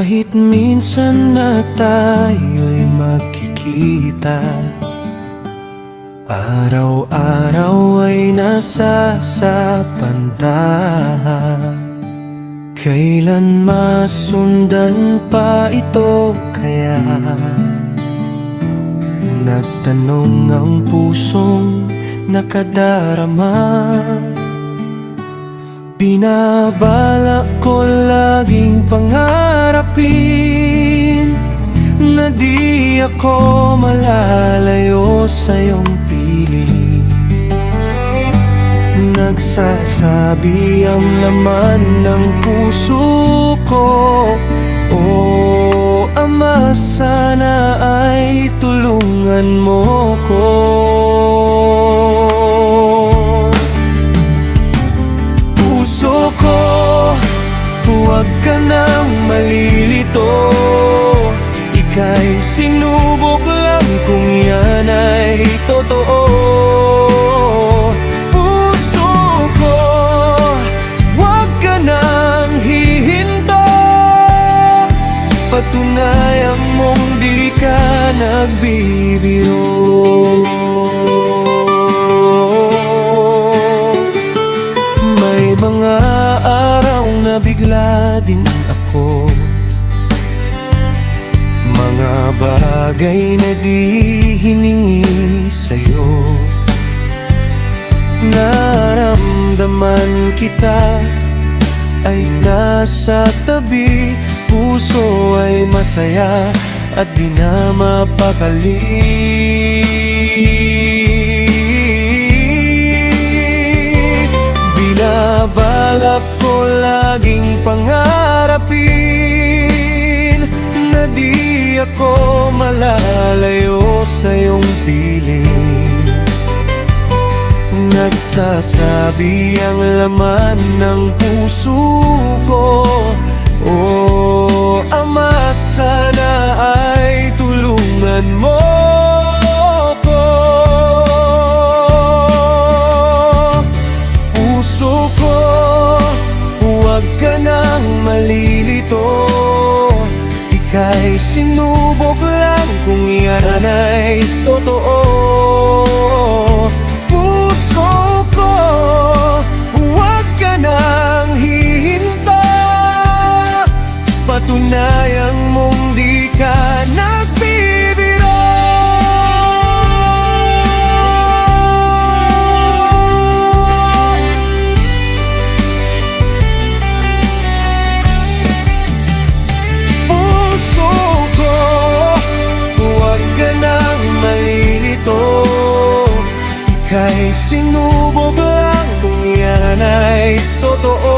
Kahit minsan na tayo'y magkikita, araw-araw ay nasasapantahan. Kailan masundan pa ito kaya? Nagtanong ang pusong nakadarama. Binabala ko laging pangarapin na di ako malalayo sa iyong piling. Nagsasabi ang laman ng puso ko, "Oh, Ama, sana ay tulungan mo ko." Puso ko, huwag ka nang malilito. Ika'y sinubok lang kung yan ay totoo. Puso ko, huwag ka nang hihinto. Patunayan mong di ka nagbibiro. May mga araw na bigla din ako, mga bagay na di hiningi sa'yo. Naramdaman kita ay nasa tabi, puso ay masaya at di na mapakali. Binabalak ko laging pangarapin na di ako malalayo sa iyong piling. Nagsasabi ang laman ng puso ko, "Oh, Ama, sana ay tulungan mo ko." Puso ko, huwag ka nang malilito. Ika'y sinubok lang kung yan ay totoo. Puso ko, huwag ka nang hihinto. Patunayan mong di ka nagbibiro. Puso ko, huwag ka nang malilito. Ika'y sinubok lang kung yan ay totoo.